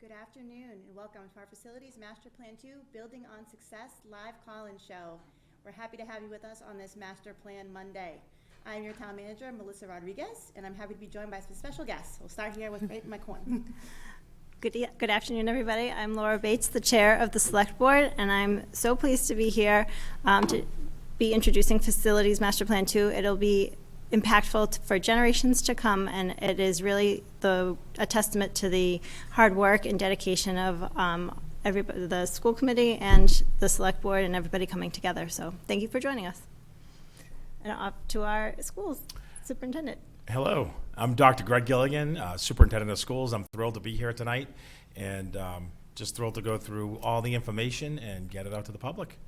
Good afternoon and welcome to our Facilities Master Plan 2 Building on Success live call-in show. We're happy to have you with us on this Master Plan Monday. I'm your town manager, Melissa Rodriguez, and I'm happy to be joined by some special guests. We'll start here with right in my corner. Good afternoon, everybody. I'm Laura Bates, the chair of the Select Board, and I'm so pleased to be here to be introducing Facilities Master Plan 2. It'll be impactful for generations to come, and it is really a testament to the hard work and dedication of everybody, the school committee and the Select Board and everybody coming together. So thank you for joining us. And up to our schools superintendent. Hello, I'm Dr. Greg Gilligan, Superintendent of Schools. I'm thrilled to be here tonight and just thrilled to go through all the information and get it out to the public.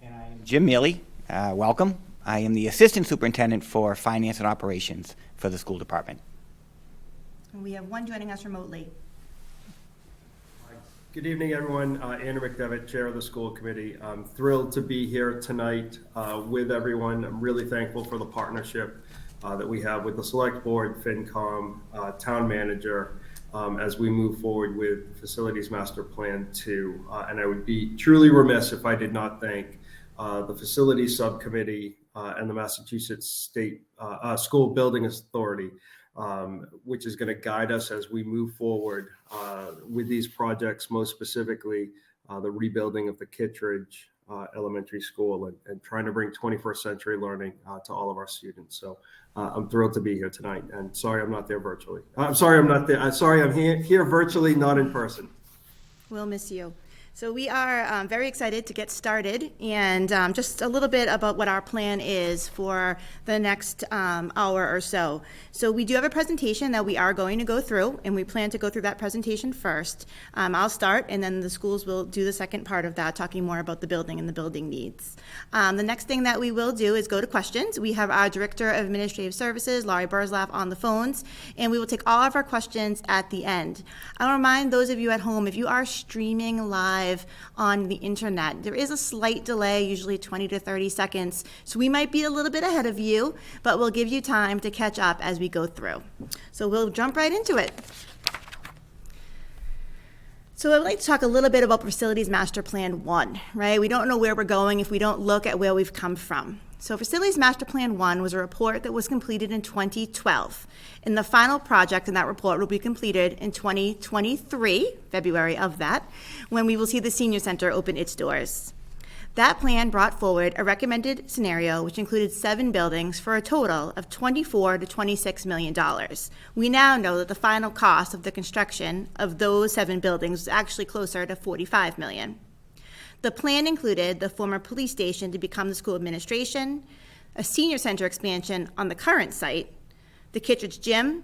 And I am Jim Mealy. Welcome. I am the Assistant Superintendent for Finance and Operations for the school department. And we have one joining us remotely. Good evening, everyone. Andrew McDevitt, Chair of the School Committee. I'm thrilled to be here tonight with everyone. I'm really thankful for the partnership that we have with the Select Board, FinCom, Town Manager, as we move forward with Facilities Master Plan 2. And I would be truly remiss if I did not thank the Facilities Subcommittee and the Massachusetts State School Building Authority, which is going to guide us as we move forward with these projects, most specifically the rebuilding of the Kittredge Elementary School and trying to bring 21st century learning to all of our students. So I'm thrilled to be here tonight, and sorry I'm not there virtually. I'm sorry I'm not there. Sorry I'm here virtually, not in person. We'll miss you. So we are very excited to get started, and just a little bit about what our plan is for the next hour or so. So we do have a presentation that we are going to go through, and we plan to go through that presentation first. I'll start, and then the schools will do the second part of that, talking more about the building and the building needs. The next thing that we will do is go to questions. We have our Director of Administrative Services, Laurie Burzlaff, on the phones, and we will take all of our questions at the end. I'll remind those of you at home, if you are streaming live on the internet, there is a slight delay, usually 20 to 30 seconds. So we might be a little bit ahead of you, but we'll give you time to catch up as we go through. So we'll jump right into it. So I'd like to talk a little bit about Facilities Master Plan 1, right? We don't know where we're going if we don't look at where we've come from. So Facilities Master Plan 1 was a report that was completed in 2012. And the final project in that report will be completed in 2023, February of that, when we will see the Senior Center open its doors. That plan brought forward a recommended scenario which included 7 buildings for a total of $24 to $26 million. We now know that the final cost of the construction of those 7 buildings was actually closer to $45 million. The plan included the former police station to become the school administration, a senior center expansion on the current site, the Kittredge gym,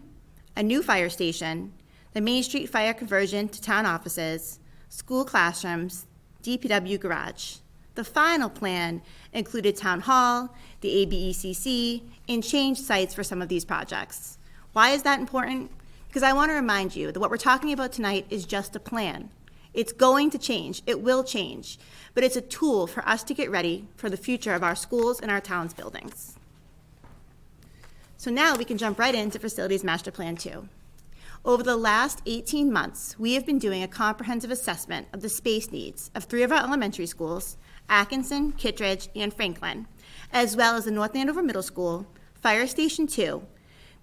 a new fire station, the Main Street fire conversion to town offices, school classrooms, DPW garage. The final plan included town hall, the ABECC, and changed sites for some of these projects. Why is that important? Because I want to remind you that what we're talking about tonight is just a plan. It's going to change, it will change, but it's a tool for us to get ready for the future of our schools and our town's buildings. So now we can jump right into Facilities Master Plan 2. Over the last 18 months, we have been doing a comprehensive assessment of the space needs of 3 of our elementary schools, Atkinson, Kittredge, and Franklin, as well as the North Andover Middle School, Fire Station 2,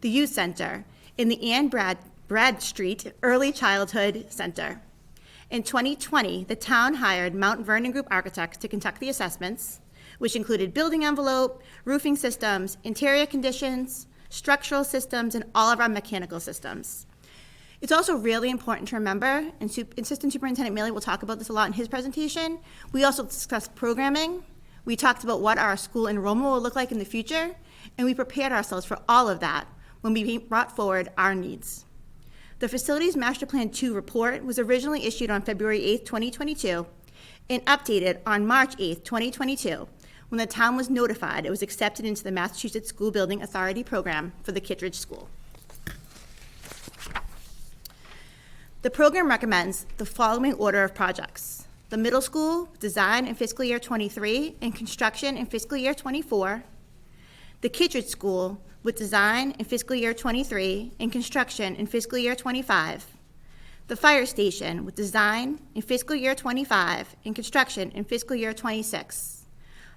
the Youth Center, and the Ann Bradstreet Early Childhood Center. In 2020, the town hired Mount Vernon Group architects to conduct the assessments, which included building envelope, roofing systems, interior conditions, structural systems, and all of our mechanical systems. It's also really important to remember, and Assistant Superintendent Mealy will talk about this a lot in his presentation, we also discussed programming, we talked about what our school enrollment will look like in the future, and we prepared ourselves for all of that when we brought forward our needs. The Facilities Master Plan 2 report was originally issued on February 8, 2022, and updated on March 8, 2022, when the town was notified it was accepted into the Massachusetts School Building Authority program for the Kittredge School. The program recommends the following order of projects. The middle school, design in fiscal year 23 and construction in fiscal year 24. The Kittredge School, with design in fiscal year 23 and construction in fiscal year 25. The fire station with design in fiscal year 25 and construction in fiscal year 26.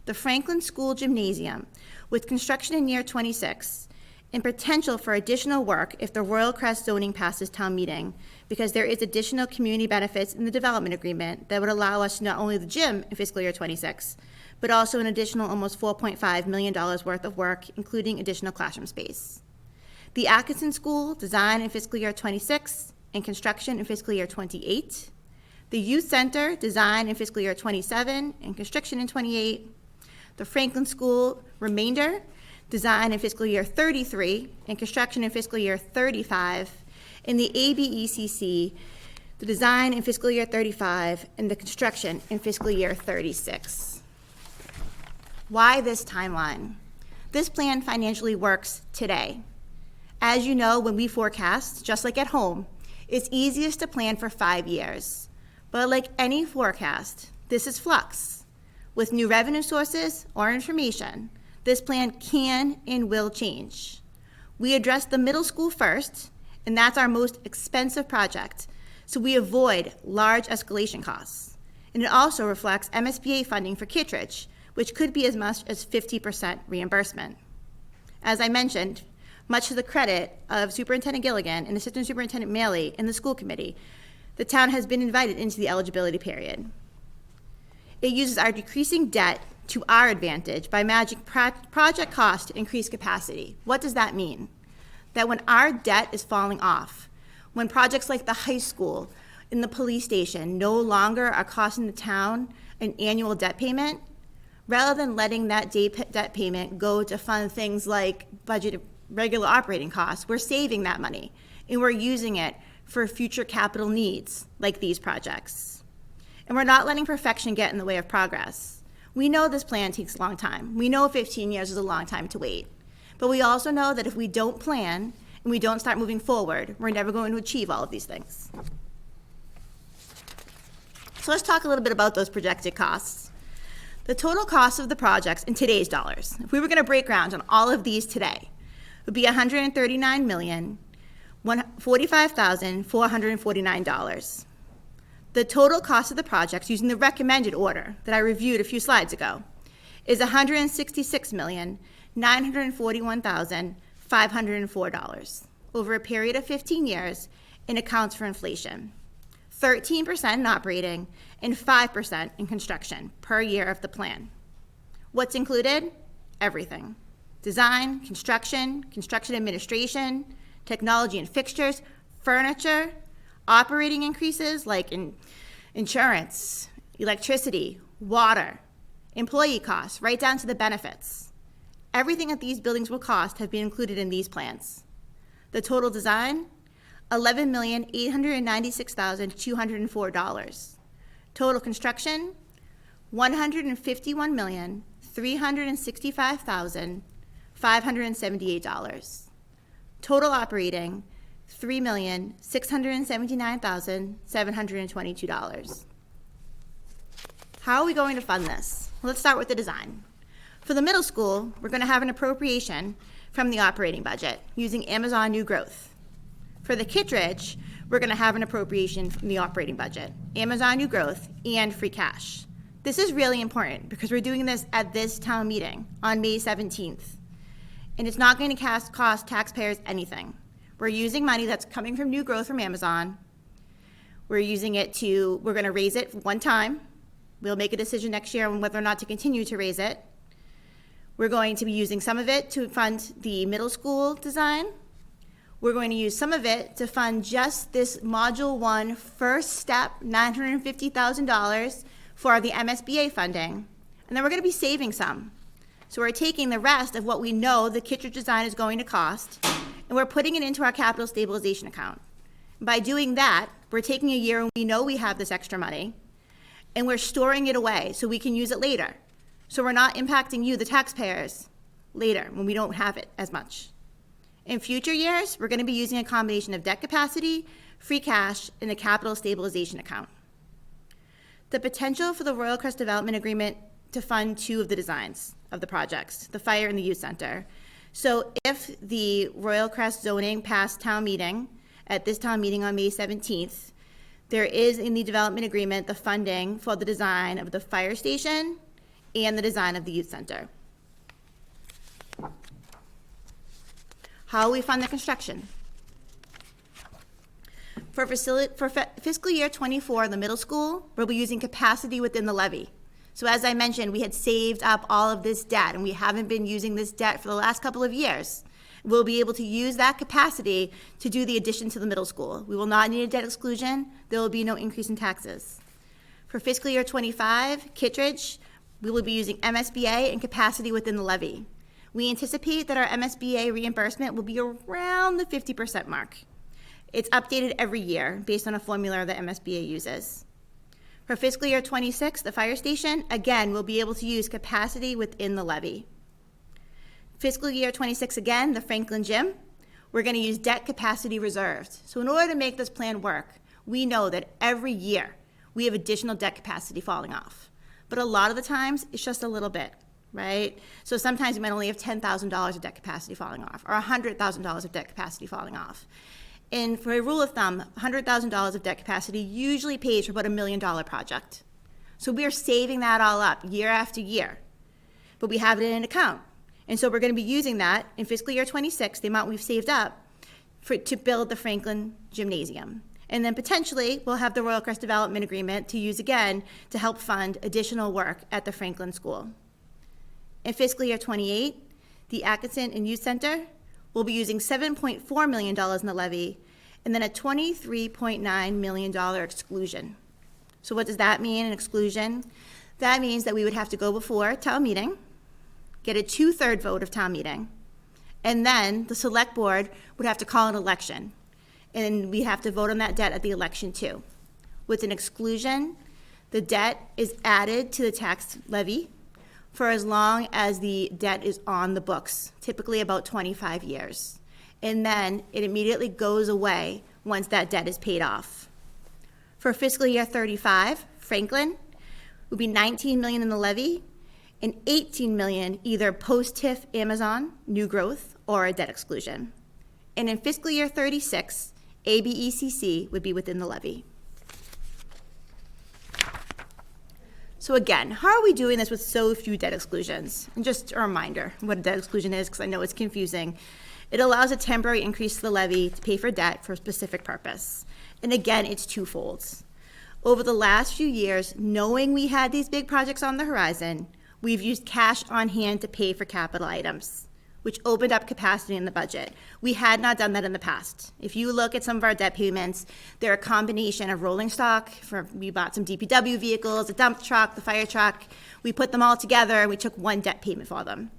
The Franklin School Gymnasium with construction in year 26 and potential for additional work if the Royal Crest zoning passes town meeting, because there is additional community benefits in the development agreement that would allow us not only the gym in fiscal year 26, but also an additional almost $4.5 million worth of work, including additional classroom space. The Atkinson School, design in fiscal year 26 and construction in fiscal year 28. The Youth Center, design in fiscal year 27 and construction in 28. The Franklin School, remainder, design in fiscal year 33 and construction in fiscal year 35. In the ABECC, the design in fiscal year 35 and the construction in fiscal year 36. Why this timeline? This plan financially works today. As you know, when we forecast, just like at home, it's easiest to plan for 5 years. But like any forecast, this is flux. With new revenue sources or information, this plan can and will change. We address the middle school first, and that's our most expensive project, so we avoid large escalation costs. And it also reflects MSBA funding for Kittredge, which could be as much as 50% reimbursement. As I mentioned, much to the credit of Superintendent Gilligan and Assistant Superintendent Maley and the school committee, the town has been invited into the eligibility period. It uses our decreasing debt to our advantage by matching project cost to increase capacity. What does that mean? That when our debt is falling off, when projects like the high school and the police station no longer are costing the town an annual debt payment, rather than letting that debt payment go to fund things like budgeted regular operating costs, we're saving that money and we're using it for future capital needs like these projects. And we're not letting perfection get in the way of progress. We know this plan takes a long time. We know 15 years is a long time to wait. But we also know that if we don't plan and we don't start moving forward, we're never going to achieve all of these things. So let's talk a little bit about those projected costs. The total cost of the projects in today's dollars, if we were going to break ground on all of these today, would be $139,045,449. The total cost of the projects using the recommended order that I reviewed a few slides ago is $166,941,504 over a period of 15 years and accounts for inflation. 13% in operating and 5% in construction per year of the plan. What's included? Everything. Design, construction administration, technology and fixtures, furniture, operating increases like in insurance, electricity, water, employee costs, right down to the benefits. Everything that these buildings will cost have been included in these plans. The total design, $11,896,204. Total construction, $151,365,578. Total operating, $3,679,722. How are we going to fund this? Let's start with the design. For the middle school, we're going to have an appropriation from the operating budget using Amazon New Growth. For the Kittredge, we're going to have an appropriation from the operating budget, Amazon New Growth, and free cash. This is really important because we're doing this at this town meeting on May 17th. And it's not going to cost taxpayers anything. We're using money that's coming from New Growth from Amazon. We're going to raise it one time. We'll make a decision next year on whether or not to continue to raise it. We're going to be using some of it to fund the middle school design. We're going to use some of it to fund just this Module 1 first step, $950,000 for the MSBA funding. And then we're going to be saving some. So we're taking the rest of what we know the Kittredge design is going to cost, and we're putting it into our capital stabilization account. By doing that, we're taking a year and we know we have this extra money, and we're storing it away so we can use it later. So we're not impacting you, the taxpayers, later when we don't have it as much. In future years, we're going to be using a combination of debt capacity, free cash, and the capital stabilization account. The potential for the Royal Crest Development Agreement to fund 2 of the designs of the projects, the fire and the youth center. So if the Royal Crest zoning passed town meeting, at this town meeting on May 17th, There is in the development agreement the funding for the design of the fire station and the design of the youth center. How will we fund the construction? For fiscal year '24, the middle school, we'll be using capacity within the levy. So as I mentioned, we had saved up all of this debt, and we haven't been using this debt for the last couple of years. We'll be able to use that capacity to do the addition to the middle school. We will not need a debt exclusion. There will be no increase in taxes. For fiscal year '25, Kittredge, we will be using MSBA and capacity within the levy. We anticipate that our MSBA reimbursement will be around the 50% mark. It's updated every year based on a formula that MSBA uses. For fiscal year '26, the fire station, again, will be able to use capacity within the levy. Fiscal year '26, again, the Franklin Gym, we're going to use debt capacity reserved. So in order to make this plan work, we know that every year we have additional debt capacity falling off. But a lot of the times, it's just a little bit, right? So sometimes we might only have $10,000 of debt capacity falling off, or $100,000 of debt capacity falling off. And for a rule of thumb, $100,000 of debt capacity usually pays for about $1 million project. So we are saving that all up year after year, but we have it in an account. And so we're going to be using that in fiscal year '26, the amount we've saved up, to build the Franklin Gymnasium. And then potentially, we'll have the Royal Crest Development Agreement to use again to help fund additional work at the Franklin School. In fiscal year '28, the Atkinson and Youth Center will be using $7.4 million in the levy, and then a $23.9 million exclusion. So what does that mean, an exclusion? That means that we would have to go before town meeting, get a 2/3 vote of town meeting, and then the select board would have to call an election, and we have to vote on that debt at the election too. With an exclusion, the debt is added to the tax levy for as long as the debt is on the books, typically about 25 years. And then it immediately goes away once that debt is paid off. For fiscal year '35, Franklin would be $19 million in the levy and $18 million either post-TIF Amazon, new growth, or a debt exclusion. And in fiscal year '36, ABECC would be within the levy. So again, how are we doing this with so few debt exclusions? And just a reminder what a debt exclusion is, because I know it's confusing. It allows a temporary increase to the levy to pay for debt for a specific purpose. And again, it's twofold. Over the last few years, knowing we had these big projects on the horizon, we've used cash on hand to pay for capital items, which opened up capacity in the budget. We had not done that in the past. If you look at some of our debt payments, they're a combination of rolling stock. We bought some DPW vehicles, a dump truck, the fire truck. We put them all together and we took one debt payment for them.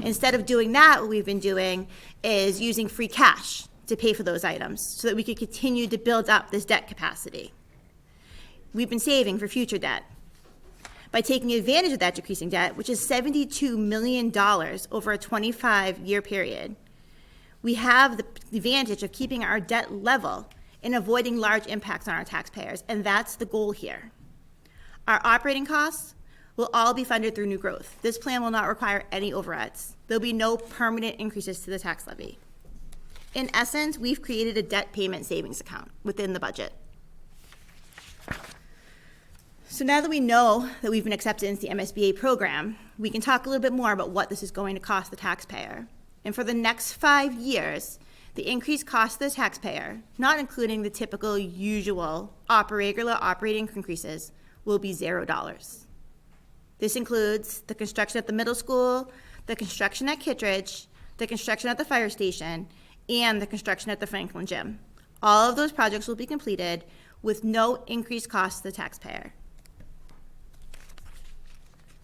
Instead of doing that, what we've been doing is using free cash to pay for those items so that we could continue to build up this debt capacity. We've been saving for future debt. By taking advantage of that decreasing debt, which is $72 million over a 25-year period, we have the advantage of keeping our debt level and avoiding large impacts on our taxpayers, and that's the goal here. Our operating costs will all be funded through new growth. This plan will not require any overrides. There'll be no permanent increases to the tax levy. In essence, we've created a debt payment savings account within the budget. So now that we know that we've been accepted into the MSBA program, we can talk a little bit more about what this is going to cost the taxpayer. And for the next 5 years, the increased cost to the taxpayer, not including the typical usual regular operating increases, will be $0. This includes the construction at the middle school, the construction at Kittredge, the construction at the fire station, and the construction at the Franklin Gym. All of those projects will be completed with no increased cost to the taxpayer.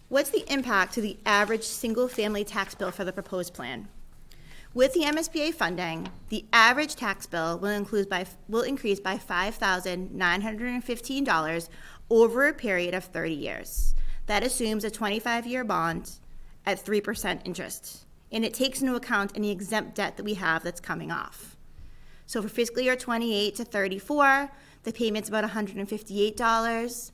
What's the impact to the average single-family tax bill for the proposed plan? With the MSBA funding, the average tax bill will increase by $5,915 over a period of 30 years. That assumes a 25-year bond at 3% interest, and it takes into account any exempt debt that we have that's coming off. So for fiscal year '28 to '34, the payment's about $158.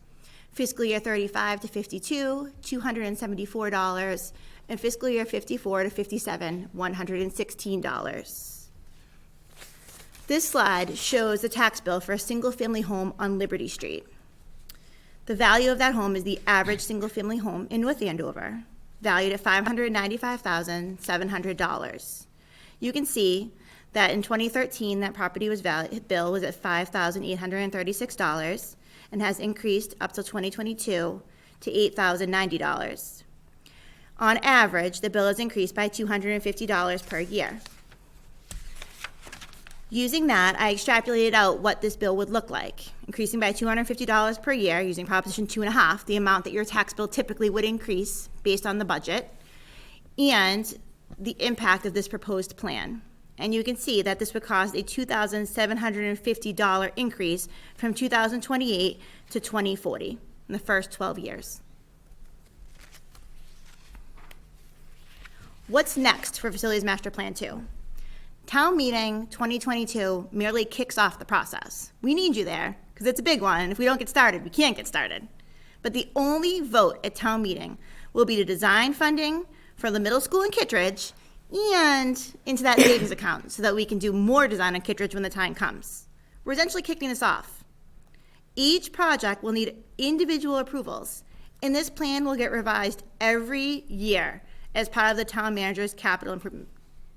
Fiscal year '35 to '52, $274, and fiscal year '54 to '57, $116. This slide shows the tax bill for a single-family home on Liberty Street. The value of that home is the average single-family home in North Andover, valued at $595,700. You can see that in 2013, that property bill was at $5,836 and has increased up till 2022 to $8,090. On average, the bill has increased by $250 per year. Using that, I extrapolated out what this bill would look like, increasing by $250 per year using Proposition 2.5, the amount that your tax bill typically would increase based on the budget, and the impact of this proposed plan. And you can see that this would cause a $2,750 increase from 2028 to 2040 in the first 12 years. What's next for Facilities Master Plan 2? Town Meeting 2022 merely kicks off the process. We need you there because it's a big one, and if we don't get started, we can't get started. But the only vote at Town Meeting will be to design funding for the middle school in Kittredge and into that savings account so that we can do more design on Kittredge when the time comes. We're essentially kicking this off. Each project will need individual approvals, and this plan will get revised every year as part of the town manager's capital improvement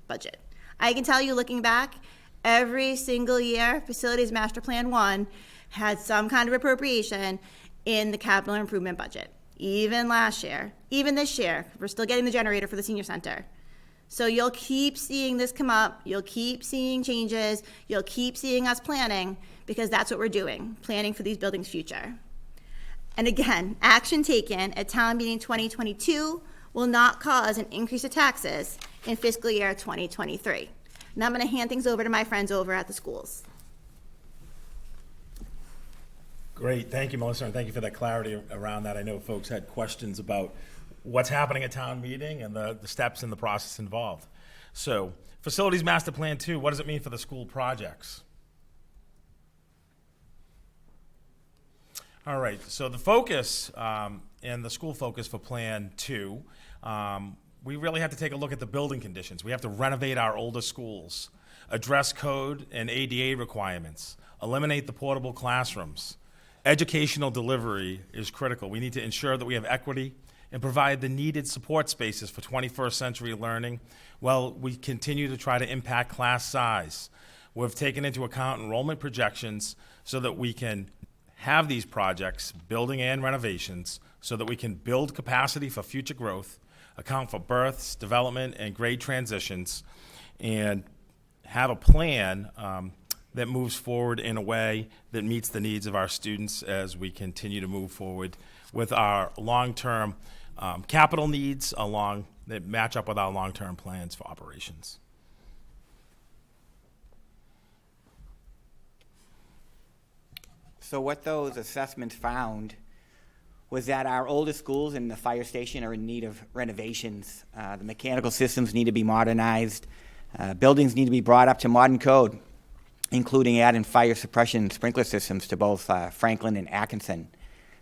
budget. I can tell you, looking back, every single year, Facilities Master Plan 1 had some kind of appropriation in the capital improvement budget. Even last year, even this year, we're still getting the generator for the senior center. So you'll keep seeing this come up, you'll keep seeing changes, you'll keep seeing us planning, because that's what we're doing, planning for these buildings' future. And again, action taken at Town Meeting 2022 will not cause an increase of taxes in fiscal year 2023. Now I'm going to hand things over to my friends over at the schools. Great, thank you, Melissa, and thank you for that clarity around that. I know folks had questions about what's happening at town meeting and the steps in the process involved. So, Facilities Master Plan 2, what does it mean for the school projects? All right, so the focus and the school focus for Plan 2, we really have to take a look at the building conditions. We have to renovate our older schools, address code and ADA requirements, eliminate the portable classrooms. Educational delivery is critical. We need to ensure that we have equity and provide the needed support spaces for 21st century learning while we continue to try to impact class size. We've taken into account enrollment projections so that we can have these projects, building and renovations, so that we can build capacity for future growth, account for births, development, and grade transitions, and have a plan that moves forward in a way that meets the needs of our students as we continue to move forward with our long-term capital needs that match up with our long-term plans for operations. So what those assessments found was that our older schools and the fire station are in need of renovations. The mechanical systems need to be modernized. Buildings need to be brought up to modern code, including adding fire suppression sprinkler systems to both Franklin and Atkinson.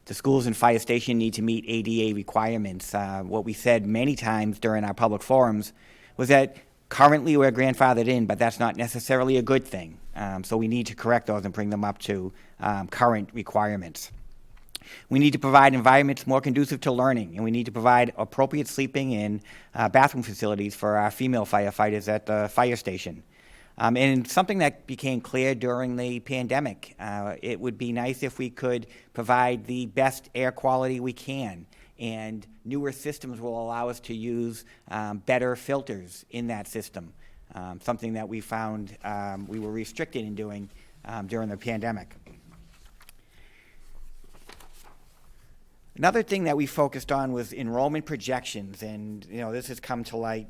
The schools and fire station need to meet ADA requirements. What we said many times during our public forums was that currently we're grandfathered in, but that's not necessarily a good thing. So we need to correct those and bring them up to current requirements. We need to provide environments more conducive to learning, and we need to provide appropriate sleeping and bathroom facilities for our female firefighters at the fire station. And something that became clear during the pandemic, it would be nice if we could provide the best air quality we can, and newer systems will allow us to use better filters in that system, something that we found we were restricted in doing during the pandemic. Another thing that we focused on was enrollment projections, and this has come to light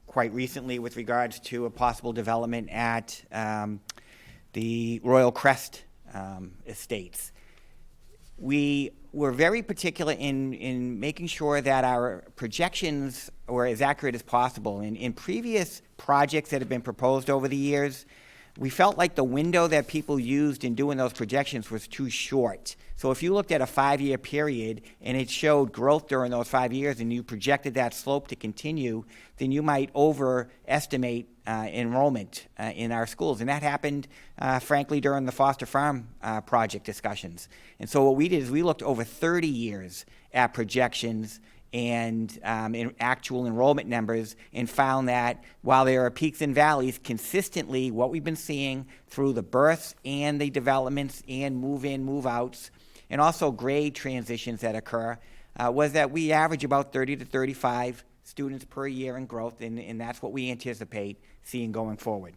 quite recently with regards to a possible development at the Royal Crest estates. We were very particular in making sure that our projections were as accurate as possible. In previous projects that have been proposed over the years, we felt like the window that people used in doing those projections was too short. So if you looked at a 5-year period and it showed growth during those 5 years and you projected that slope to continue, then you might overestimate enrollment in our schools. And that happened, frankly, during the Foster Farm project discussions. And so what we did is we looked over 30 years at projections and in actual enrollment numbers, and found that while there are peaks and valleys, consistently what we've been seeing through the births and the developments and move-in, move-outs, and also grade transitions that occur, was that we average about 30 to 35 students per year in growth, and that's what we anticipate seeing going forward.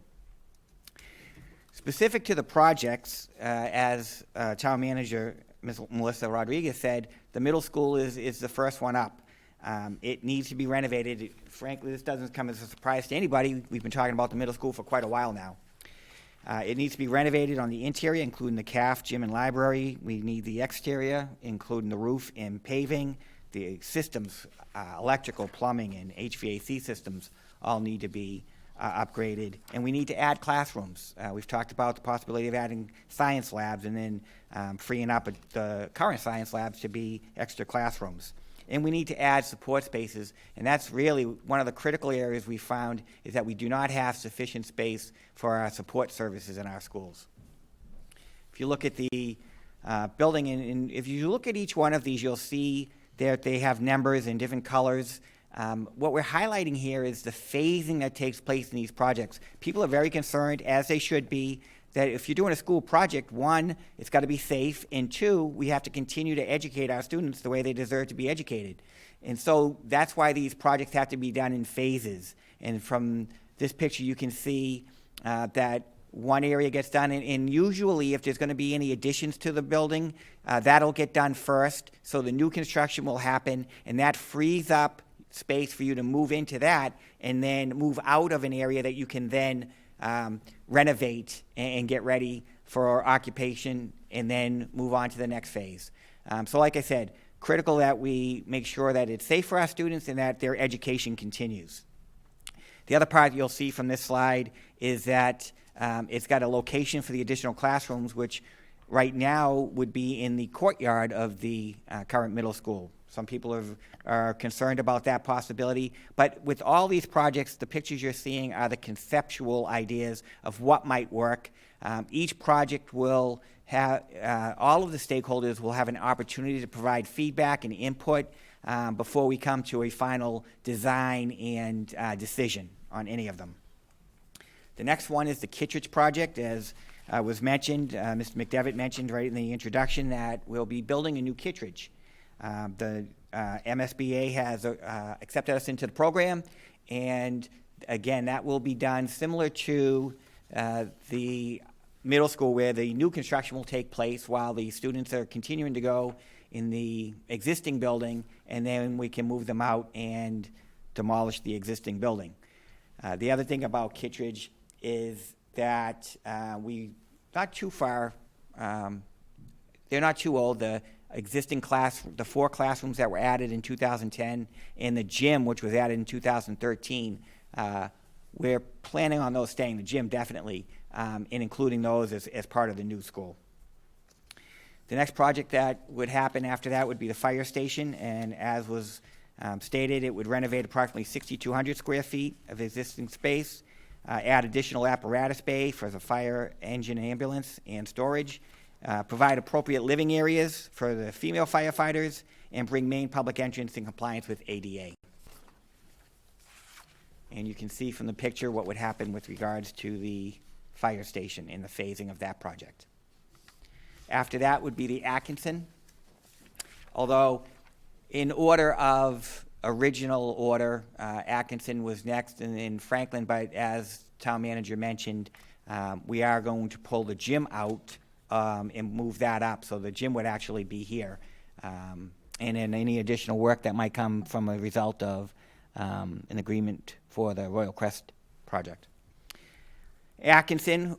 Specific to the projects, as Town Manager Ms. Melissa Rodriguez said, the middle school is the first one up. It needs to be renovated. Frankly, this doesn't come as a surprise to anybody. We've been talking about the middle school for quite a while now. It needs to be renovated on the interior, including the CAF, gym, and library. We need the exterior, including the roof and paving. The systems, electrical, plumbing, and HVAC systems all need to be upgraded. And we need to add classrooms. We've talked about the possibility of adding science labs and then freeing up the current science labs to be extra classrooms. And we need to add support spaces, and that's really one of the critical areas we found is that we do not have sufficient space for our support services in our schools. If you look at the building, and if you look at each one of these, you'll see that they have numbers in different colors. What we're highlighting here is the phasing that takes place in these projects. People are very concerned, as they should be, that if you're doing a school project, one, it's got to be safe, and two, we have to continue to educate our students the way they deserve to be educated. And so that's why these projects have to be done in phases. And from this picture, you can see that one area gets done, and usually if there's going to be any additions to the building, that'll get done first, so the new construction will happen, and that frees up space for you to move into that and then move out of an area that you can then renovate and get ready for occupation and then move on to the next phase. So like I said, critical that we make sure that it's safe for our students and that their education continues. The other part you'll see from this slide is that it's got a location for the additional classrooms, which right now would be in the courtyard of the current middle school. Some people are concerned about that possibility. But with all these projects, the pictures you're seeing are the conceptual ideas of what might work. Each project will have, all of the stakeholders will have an opportunity to provide feedback and input before we come to a final design and decision on any of them. The next one is the Kittredge project. As was mentioned, Mr. McDevitt mentioned right in the introduction that we'll be building a new Kittredge. The MSBA has accepted us into the program, and again, that will be done similar to the middle school, where the new construction will take place while the students are continuing to go in the existing building, and then we can move them out and demolish the existing building. The other thing about Kittredge is that not too far, they're not too old. The existing the 4 classrooms that were added in 2010 and the gym, which was added in 2013, we're planning on those staying, the gym definitely, and including those as part of the new school. The next project that would happen after that would be the fire station, and as was stated, it would renovate approximately 6,200 square feet of existing space, add additional apparatus bay for the fire engine, ambulance, and storage, provide appropriate living areas for the female firefighters, and bring main public entrance in compliance with ADA. And you can see from the picture what would happen with regards to the fire station and the phasing of that project. After that would be the Atkinson, although in order of original order, Atkinson was next, and then Franklin, but as town manager mentioned, we are going to pull the gym out and move that up, so the gym would actually be here. And then any additional work that might come from a result of an agreement for the Royal Crest project. Atkinson,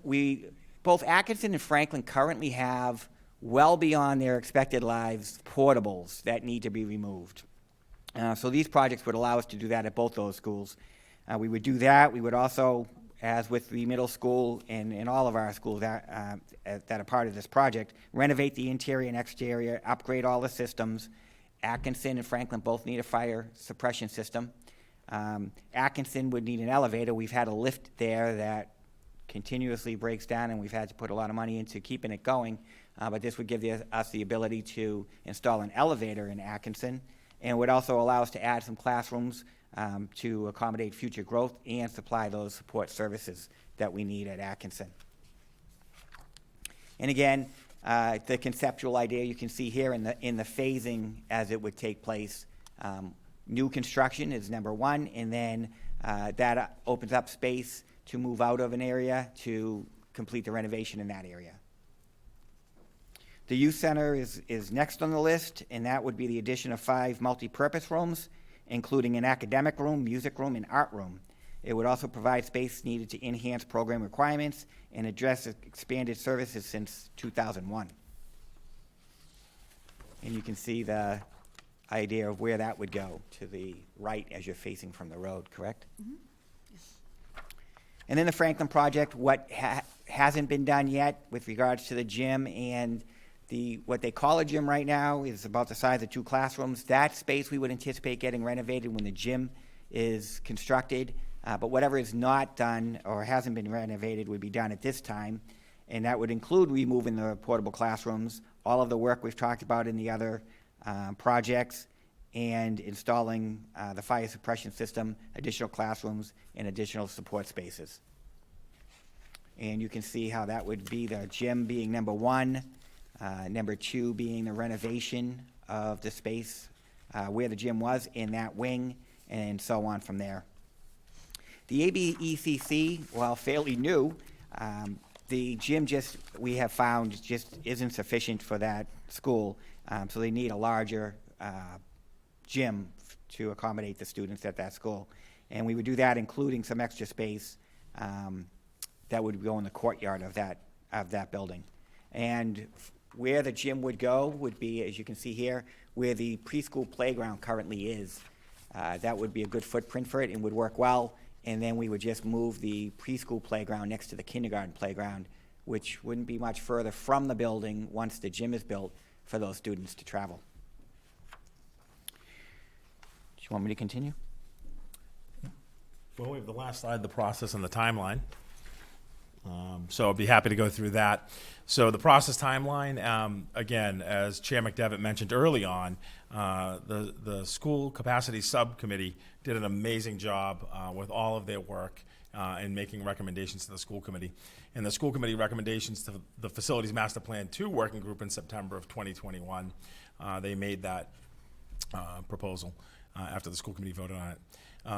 both Atkinson and Franklin currently have well beyond their expected lives portables that need to be removed. So these projects would allow us to do that at both those schools. We would do that. We would also, as with the middle school and all of our schools that are part of this project, renovate the interior and exterior, upgrade all the systems. Atkinson and Franklin both need a fire suppression system. Atkinson would need an elevator. We've had a lift there that continuously breaks down, and we've had to put a lot of money into keeping it going. But this would give us the ability to install an elevator in Atkinson, and would also allow us to add some classrooms to accommodate future growth and supply those support services that we need at Atkinson. And again, the conceptual idea you can see here in the phasing as it would take place. New construction is number one, and then that opens up space to move out of an area to complete the renovation in that area. The youth center is next on the list, and that would be the addition of 5 multi-purpose rooms, including an academic room, music room, and art room. It would also provide space needed to enhance program requirements and address expanded services since 2001. And you can see the idea of where that would go to the right as you're facing from the road, correct? Mm-hmm. Yes. And then the Franklin project, what hasn't been done yet with regards to the gym and what they call a gym right now is about the size of 2 classrooms. That space we would anticipate getting renovated when the gym is constructed. But whatever is not done or hasn't been renovated would be done at this time. And that would include removing the portable classrooms, all of the work we've talked about in the other projects, and installing the fire suppression system, additional classrooms, and additional support spaces. And you can see how that would be the gym being number 1, number 2 being the renovation of the space where the gym was in that wing, and so on from there. The ABECC, while fairly new, the gym we have found just isn't sufficient for that school, so they need a larger gym to accommodate the students at that school. And we would do that including some extra space that would go in the courtyard of that building. And where the gym would go would be, as you can see here, where the preschool playground currently is. That would be a good footprint for it and would work well. And then we would just move the preschool playground next to the kindergarten playground, which wouldn't be much further from the building once the gym is built for those students to travel. Do you want me to continue? Well, we have the last slide, the process and the timeline. So I'd be happy to go through that. So the process timeline, again, as Chair McDevitt mentioned early on, the school capacity subcommittee did an amazing job with all of their work in making recommendations to the school committee. And the school committee recommendations to the Facilities Master Plan 2 working group in September of 2021, they made that proposal after the school committee voted on it.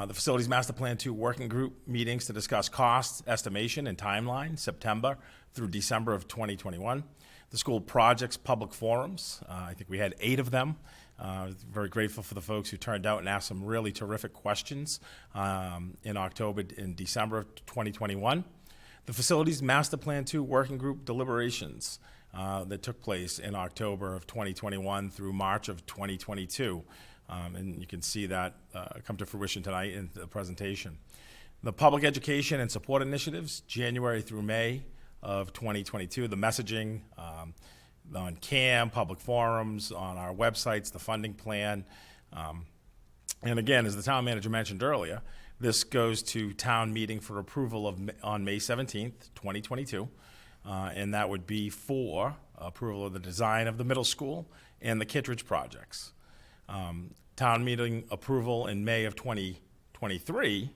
The Facilities Master Plan 2 working group meetings to discuss cost estimation and timeline, September through December of 2021. The school projects public forums, I think we had 8 of them. Very grateful for the folks who turned out and asked some really terrific questions in October and December of 2021. The Facilities Master Plan 2 working group deliberations that took place in October of 2021 through March of 2022. And you can see that come to fruition tonight in the presentation. The public education and support initiatives, January through May of 2022. The messaging on CAM, public forums, on our websites, the funding plan. And again, as the town manager mentioned earlier, this goes to town meeting for approval on May 17th, 2022. And that would be for approval of the design of the middle school and the Kittredge projects. Town meeting approval in May of 2023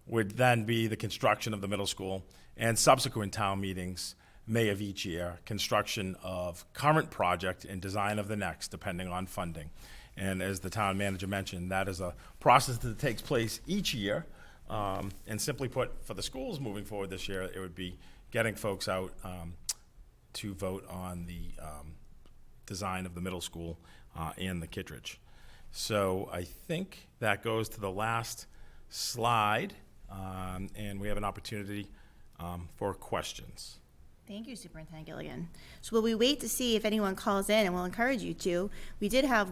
would then be the construction of the middle school, and subsequent town meetings, May of each year, construction of current project and design of the next, depending on funding. And as the town manager mentioned, that is a process that takes place each year. And simply put, for the schools moving forward this year, it would be getting folks out to vote on the design of the middle school and the Kittredge. So I think that goes to the last slide, and we have an opportunity for questions. Thank you, Superintendent Gilligan. So while we wait to see if anyone calls in, and we'll encourage you to, we did have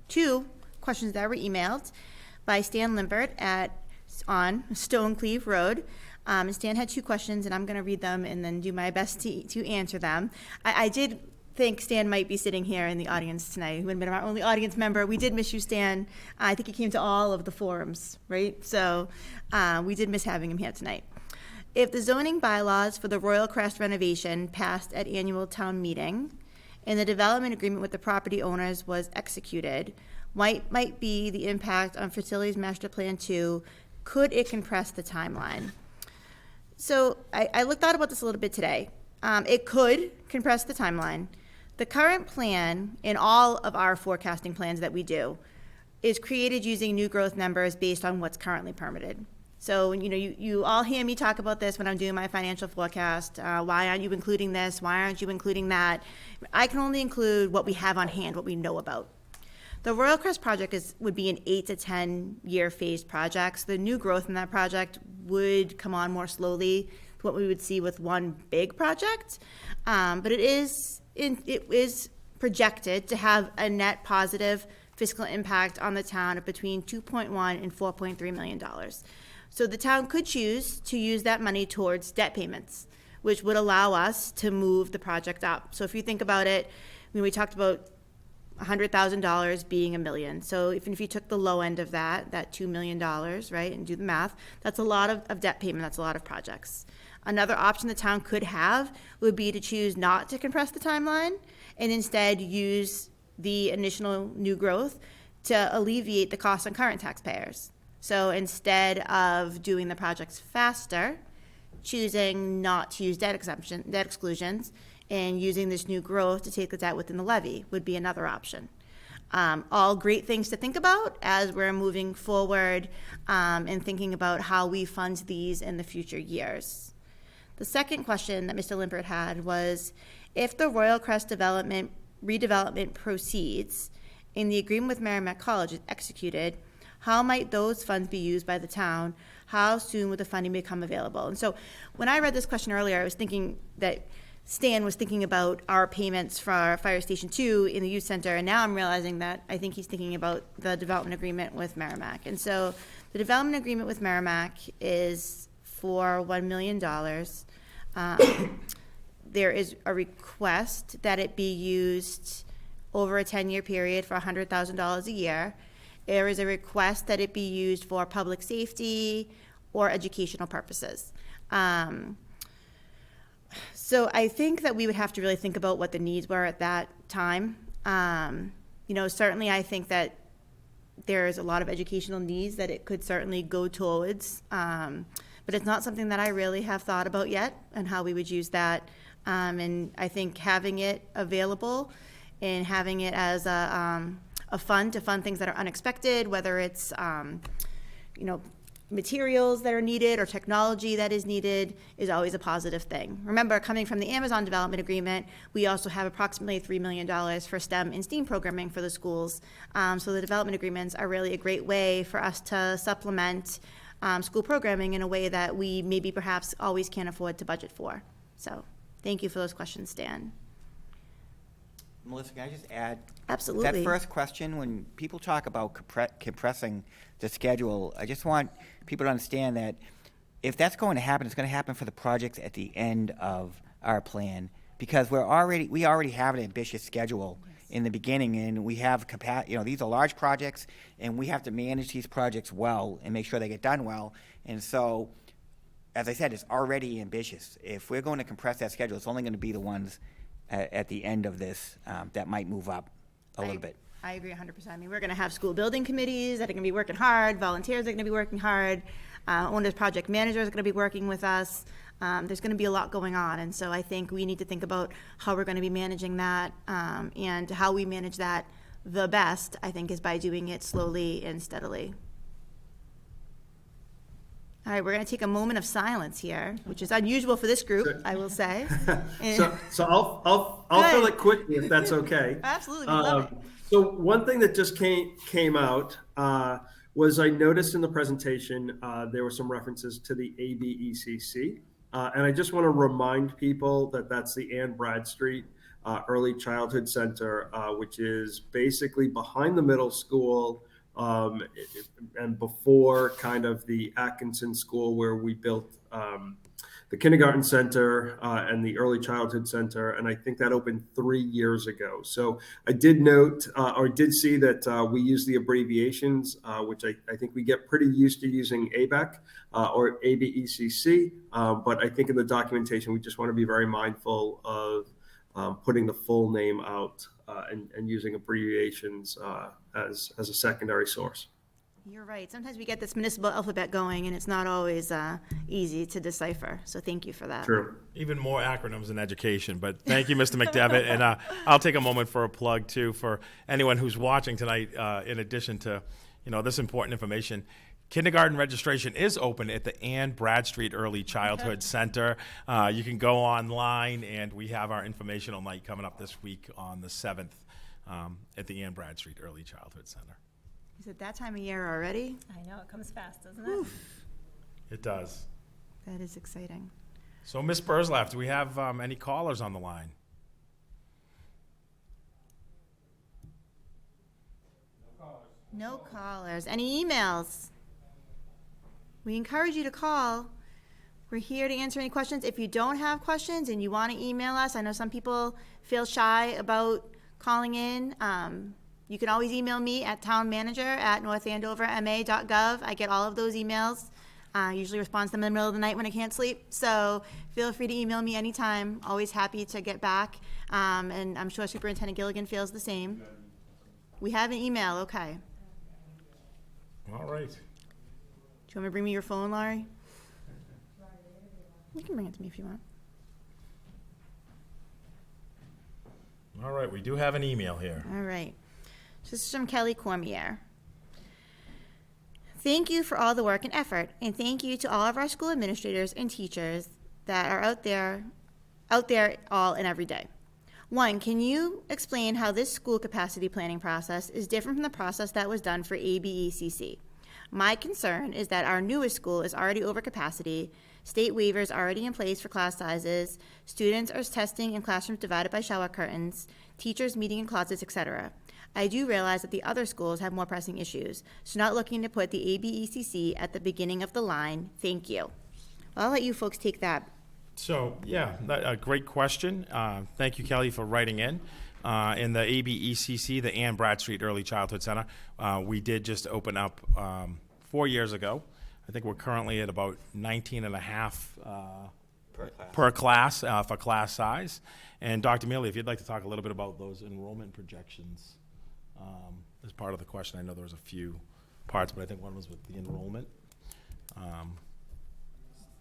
2 questions that were emailed by Stan Limbert on Stonecleve Road. And Stan had 2 questions, and I'm going to read them and then do my best to answer them. I did think Stan might be sitting here in the audience tonight. He would have been our only audience member. We did miss you, Stan. I think he came to all of the forums, right? So we did miss having him here tonight. If the zoning bylaws for the Royal Crest renovation passed at annual town meeting and the development agreement with the property owners was executed, what might be the impact on Facilities Master Plan 2? Could it compress the timeline? So I thought about this a little bit today. It could compress the timeline. The current plan in all of our forecasting plans that we do is created using new growth numbers based on what's currently permitted. So, you all hear me talk about this when I'm doing my financial forecast. Why aren't you including this? Why aren't you including that? I can only include what we have on hand, what we know about. The Royal Crest project would be an 8 to 10 year phased project. So the new growth in that project would come on more slowly to what we would see with one big project. But it is projected to have a net positive fiscal impact on the town of between $2.1 and $4.3 million. So the town could choose to use that money towards debt payments, which would allow us to move the project up. So if you think about it, when we talked about $100,000 being $1 million. So even if you took the low end of that $2 million, right, and do the math, that's a lot of debt payment, that's a lot of projects. Another option the town could have would be to choose not to compress the timeline and instead use the initial new growth to alleviate the cost on current taxpayers. So instead of doing the projects faster, choosing not to use debt exclusions, and using this new growth to take the debt within the levy would be another option. All great things to think about as we're moving forward and thinking about how we fund these in the future years. The second question that Mr. Limpert had was, if the Royal Crest redevelopment proceeds and the agreement with Merrimack College is executed, how might those funds be used by the town? How soon would the funding become available? And so when I read this question earlier, I was thinking that Stan was thinking about our payments for Fire Station 2 in the youth center, and now I'm realizing that I think he's thinking about the development agreement with Merrimack. And so the development agreement with Merrimack is for $1 million. There is a request that it be used over a 10-year period for $100,000 a year. There is a request that it be used for public safety or educational purposes. So I think that we would have to really think about what the needs were at that time. Certainly I think that there's a lot of educational needs that it could certainly go towards, but it's not something that I really have thought about yet and how we would use that. And I think having it available and having it as a fund to fund things that are unexpected, whether it's materials that are needed or technology that is needed, is always a positive thing. Remember, coming from the Amazon development agreement, we also have approximately $3 million for STEM and STEAM programming for the schools. So the development agreements are really a great way for us to supplement school programming in a way that we maybe perhaps always can't afford to budget for. So thank you for those questions, Stan. Melissa, can I just add? Absolutely. That first question, when people talk about compressing the schedule, I just want people to understand that if that's going to happen, it's going to happen for the projects at the end of our plan, because we already have an ambitious schedule in the beginning, and we have these are large projects, and we have to manage these projects well and make sure they get done well. And so, as I said, it's already ambitious. If we're going to compress that schedule, it's only going to be the ones at the end of this that might move up a little bit. I agree 100%. I mean, we're going to have school building committees that are going to be working hard, volunteers are going to be working hard, owners, project managers are going to be working with us. There's going to be a lot going on, and so I think we need to think about how we're going to be managing that, and how we manage that the best, I think, is by doing it slowly and steadily. All right, we're going to take a moment of silence here, which is unusual for this group, I will say. So I'll fill it quickly if that's okay. Absolutely, we love it. So one thing that just came out was I noticed in the presentation there were some references to the ABECC, and I just want to remind people that that's the Ann Bradstreet Early Childhood Center, which is basically behind the middle school and before kind of the Atkinson School where we built the kindergarten center and the early childhood center, and I think that opened 3 years ago. So I did note or did see that we use the abbreviations, which I think we get pretty used to using ABEC or ABECC, but I think in the documentation we just want to be very mindful of putting the full name out and using abbreviations as a secondary source. You're right. Sometimes we get this municipal alphabet going, and it's not always easy to decipher. So thank you for that. True. Even more acronyms in education, but thank you, Mr. McDevitt. And I'll take a moment for a plug, too, for anyone who's watching tonight, in addition to, this important information. Kindergarten registration is open at the Ann Bradstreet Early Childhood Center. You can go online, and we have our informational night coming up this week on the 7th at the Ann Bradstreet Early Childhood Center. Is it that time of year already? I know, it comes fast, doesn't it? It does. That is exciting. So, Ms. Burzlaff, do we have any callers on the line? No callers. Any emails? We encourage you to call. We're here to answer any questions. If you don't have questions and you want to email us, I know some people feel shy about calling in. You can always email me at townmanager@northandoverma.gov. I get all of those emails. I usually respond to them in the middle of the night when I can't sleep. So feel free to email me anytime. Always happy to get back. And I'm sure Superintendent Gilligan feels the same. We have an email, okay. All right. Do you want me to bring me your phone, Laurie? You can bring it to me if you want. All right, we do have an email here. All right. This is from Kelly Cormier. Thank you for all the work and effort, and thank you to all of our school administrators and teachers that are out there all and every day. 1, can you explain how this school capacity planning process is different from the process that was done for ABECC? My concern is that our newest school is already over capacity, state waivers already in place for class sizes, students are testing in classrooms divided by shower curtains, teachers meeting in closets, etc. I do realize that the other schools have more pressing issues, so not looking to put the ABECC at the beginning of the line. Thank you. Well, I'll let you folks take that. So, yeah, a great question. Thank you, Kelly, for writing in. In the ABECC, the Ann Bradstreet Early Childhood Center, we did just open up 4 years ago. I think we're currently at about 19 and a half per class for class size. And Dr. Mealy, if you'd like to talk a little bit about those enrollment projections as part of the question. I know there was a few parts, but I think one was with the enrollment.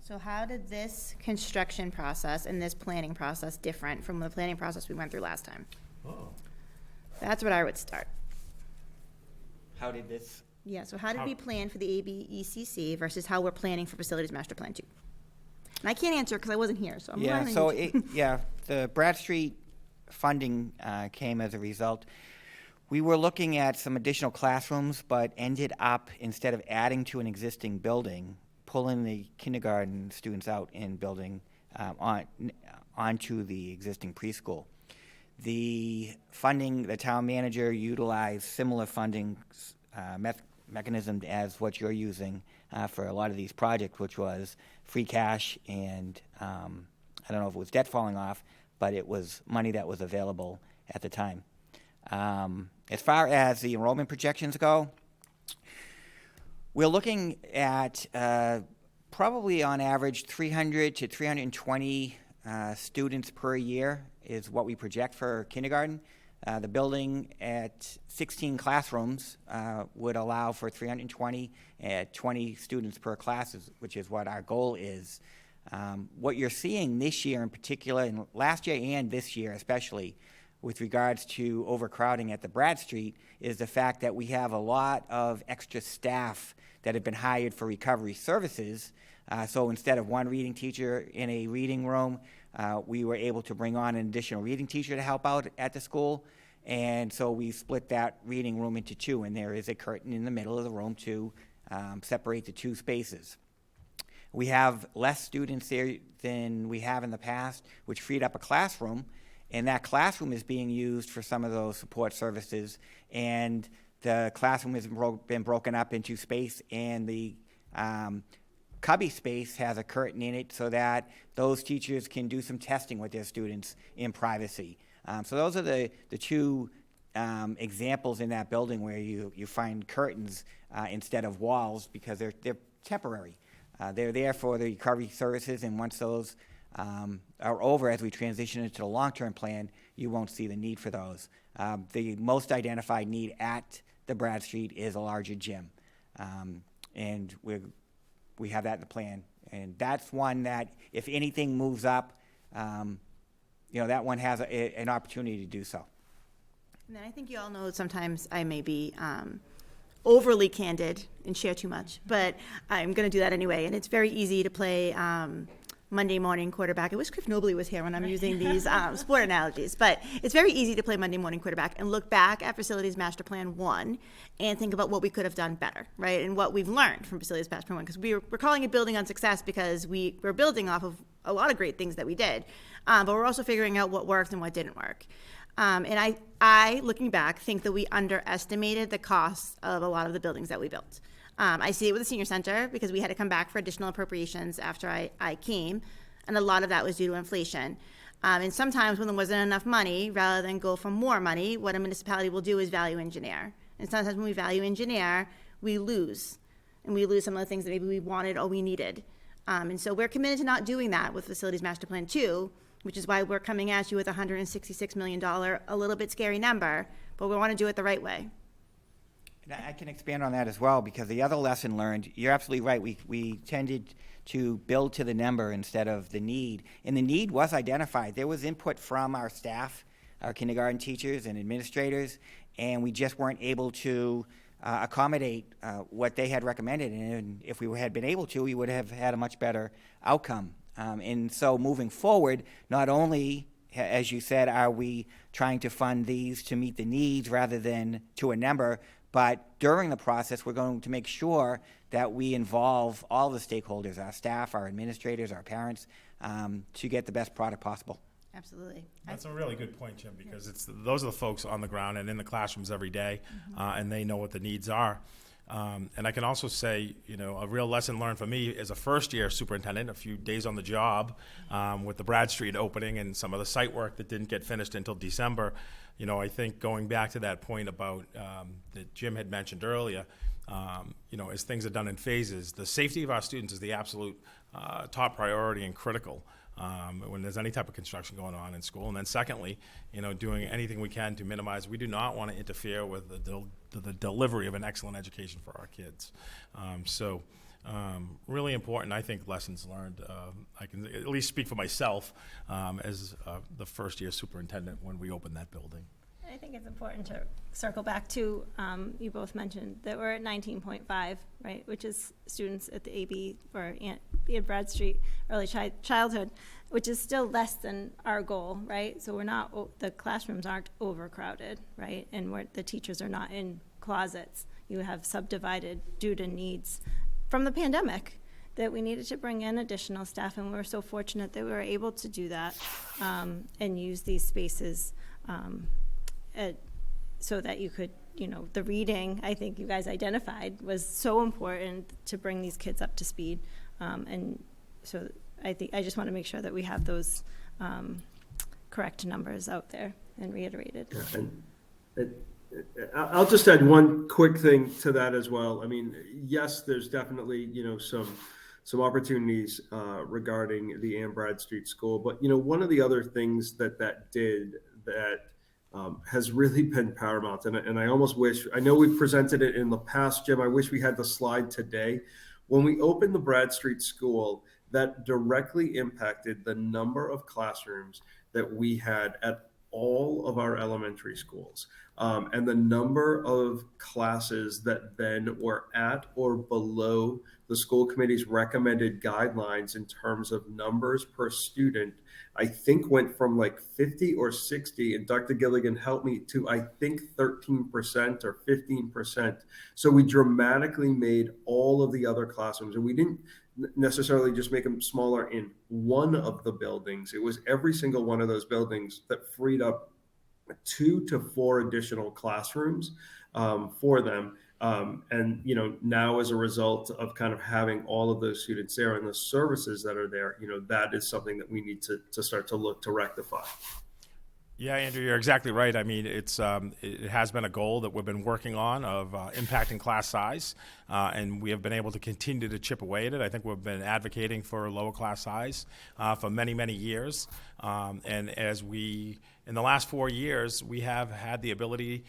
So how did this construction process and this planning process different from the planning process we went through last time? Oh. That's what I would start. How did this? Yeah, so how did we plan for the ABECC versus how we're planning for Facilities Master Plan 2? And I can't answer because I wasn't here, so I'm Yeah, learning. so the Bradstreet funding came as a result. We were looking at some additional classrooms, but ended up, instead of adding to an existing building, pulling the kindergarten students out and building onto the existing preschool. The funding, the town manager utilized similar funding mechanism as what you're using for a lot of these projects, which was free cash and I don't know if it was debt falling off, but it was money that was available at the time. As far as the enrollment projections go, we're looking at probably on average 300 to 320 students per year is what we project for kindergarten. The building at 16 classrooms would allow for 320 at 20 students per class, which is what our goal is. What you're seeing this year in particular, and last year and this year especially, with regards to overcrowding at the Bradstreet, is the fact that we have a lot of extra staff that have been hired for recovery services. So instead of one reading teacher in a reading room, we were able to bring on an additional reading teacher to help out at the school. And so we split that reading room into two, and there is a curtain in the middle of the room to separate the two spaces. We have less students there than we have in the past, which freed up a classroom, and that classroom is being used for some of those support services. And the classroom has been broken up into space, and the cubby space has a curtain in it so that those teachers can do some testing with their students in privacy. So those are the two examples in that building where you find curtains instead of walls, because they're temporary. They're there for the recovery services, and once those are over, as we transition into the long-term plan, you won't see the need for those. The most identified need at the Brad Street is a larger gym, and we have that in the plan. And that's one that, if anything moves up, that one has an opportunity to do so. And then I think you all know sometimes I may be overly candid and share too much, but I'm going to do that anyway. And it's very easy to play Monday morning quarterback. I wish Cliff Nobley was here when I'm using these sport analogies, but it's very easy to play Monday morning quarterback and look back at Facilities Master Plan 1 and think about what we could have done better, right? And what we've learned from Facilities Master Plan 1, because we're calling it building on success because we're building off of a lot of great things that we did, but we're also figuring out what worked and what didn't work. And I, looking back, think that we underestimated the costs of a lot of the buildings that we built. I see it with the senior center because we had to come back for additional appropriations after I came, and a lot of that was due to inflation. And sometimes when there wasn't enough money, rather than go for more money, what a municipality will do is value engineer. And sometimes when we value engineer, we lose. And we lose some of the things that maybe we wanted or we needed. And so we're committed to not doing that with Facilities Master Plan 2, which is why we're coming at you with a $166 million, a little bit scary number, but we want to do it the right way. And I can expand on that as well, because the other lesson learned, you're absolutely right, we tended to build to the number instead of the need. And the need was identified. There was input from our staff, our kindergarten teachers and administrators, and we just weren't able to accommodate what they had recommended. And if we had been able to, we would have had a much better outcome. And so moving forward, not only, as you said, are we trying to fund these to meet the needs rather than to a number, but during the process, we're going to make sure that we involve all the stakeholders, our staff, our administrators, our parents, to get the best product possible. Absolutely. That's a really good point, Jim, because those are the folks on the ground and in the classrooms every day, and they know what the needs are. And I can also say, a real lesson learned for me as a first-year superintendent, a few days on the job with the Brad Street opening and some of the site work that didn't get finished until December. I think going back to that point about that Jim had mentioned earlier, as things are done in phases, the safety of our students is the absolute top priority and critical when there's any type of construction going on in school. And then secondly, doing anything we can to minimize. We do not want to interfere with the delivery of an excellent education for our kids. Really important, I think, lessons learned. I can at least speak for myself as the first-year superintendent when we opened that building. I think it's important to circle back to, you both mentioned that we're at 19.5, right, which is students at the AB or the Brad Street early childhood, which is still less than our goal, right? So we're not, the classrooms aren't overcrowded, right? And the teachers are not in closets. You have subdivided due to needs from the pandemic that we needed to bring in additional staff, and we're so fortunate that we were able to do that and use these spaces so that you could, the reading, I think you guys identified, was so important to bring these kids up to speed. And so I just want to make sure that we have those correct numbers out there and reiterated. Yeah, and I'll just add one quick thing to that as well. I mean, yes, there's definitely, some opportunities regarding the Ann Bradstreet School, but one of the other things that did that has really been paramount, and I almost wish, I know we've presented it in the past, Jim, I wish we had the slide today. When we opened the Brad Street School, that directly impacted the number of classrooms that we had at all of our elementary schools, and the number of classes that then were at or below the school committee's recommended guidelines in terms of numbers per student, I think went from like 50 or 60, and Dr. Gilligan helped me, to I think 13% or 15%. So we dramatically made all of the other classrooms, and we didn't necessarily just make them smaller in one of the buildings. It was every single one of those buildings that freed up 2 to 4 additional classrooms for them. And, now as a result of kind of having all of those students there and the services that are there, that is something that we need to start to look to rectify. Yeah, Andrew, you're exactly right. I mean, it has been a goal that we've been working on of impacting class size, and we have been able to continue to chip away at it. I think we've been advocating for lower class size for many, many years. And in the last 4 years, we have had the ability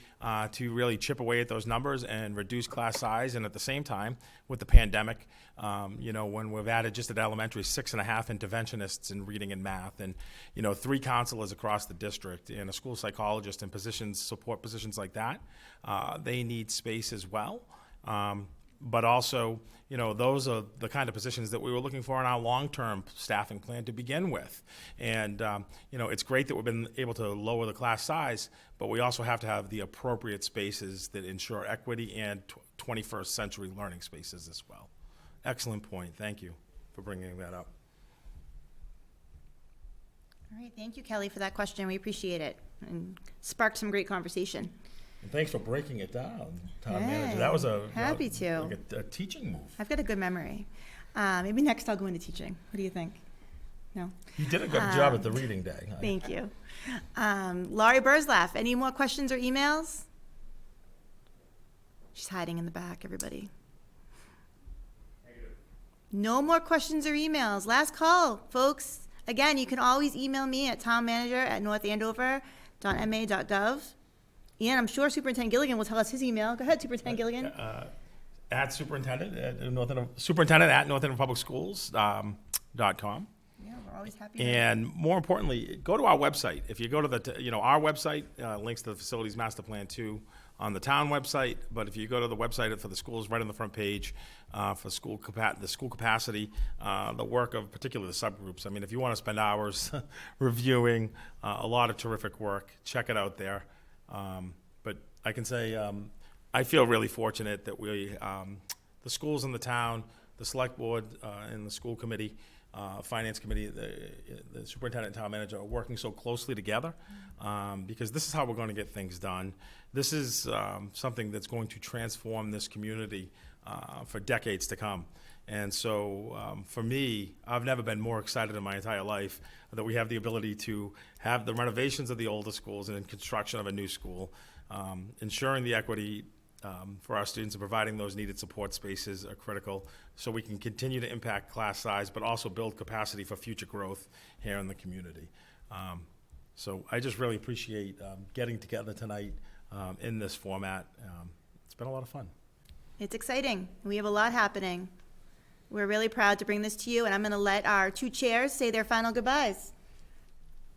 to really chip away at those numbers and reduce class size. And at the same time, with the pandemic, when we've added just at elementary 6.5 interventionists in reading and math, and 3 counselors across the district, and a school psychologist in support positions like that, they need space as well. But also, those are the kind of positions that we were looking for in our long-term staffing plan to begin with. And, it's great that we've been able to lower the class size, but we also have to have the appropriate spaces that ensure equity and 21st century learning spaces as well. Excellent point. Thank you for bringing that up. All right, thank you, Kelly, for that question. We appreciate it and sparked some great conversation. And thanks for breaking it down, Town Hey, Manager. That was happy to. like a teaching move. I've got a good memory. Maybe next I'll go into teaching. What do you think? No? You did a good job at the reading day. Thank you. Laurie Burzlaff, any more questions or emails? She's hiding in the back, everybody. No more questions or emails. Last call, folks. Again, you can always email me at townmanager@northandover.ma.gov. And I'm sure Superintendent Gilligan will tell us his email. Go ahead, Superintendent Gilligan. At superintendent at northandoverpublicschools.com. Yeah, we're always happy. And more importantly, go to our website. If you go to our website, links to the Facilities Master Plan 2 on the town website. But if you go to the website for the schools, right on the front page, for the school capacity, the work of particularly the subgroups. I mean, if you want to spend hours reviewing a lot of terrific work, check it out there. But I can say I feel really fortunate that the schools in the town, the select board and the school committee, finance committee, the superintendent and town manager are working so closely together because this is how we're going to get things done. This is something that's going to transform this community for decades to come. And so for me, I've never been more excited in my entire life that we have the ability to have the renovations of the older schools and construction of a new school, ensuring the equity for our students and providing those needed support spaces are critical so we can continue to impact class size, but also build capacity for future growth here in the community. So I just really appreciate getting together tonight in this format. It's been a lot of fun. It's exciting. We have a lot happening. We're really proud to bring this to you, and I'm going to let our 2 chairs say their final goodbyes.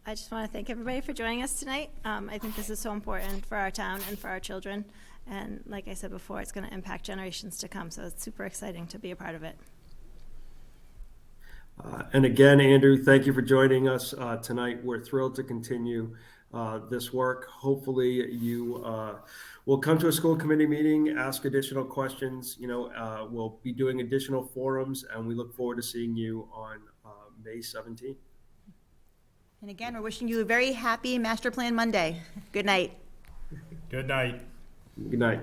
I just want to thank everybody for joining us tonight. I think this is so important for our town and for our children. And like I said before, it's going to impact generations to come. So it's super exciting to be a part of it. And again, Andrew, thank you for joining us tonight. We're thrilled to continue this work. Hopefully you will come to a school committee meeting, ask additional questions. We'll be doing additional forums, and we look forward to seeing you on May 17th. And again, we're wishing you a very happy Master Plan Monday. Good night. Good night. Good night.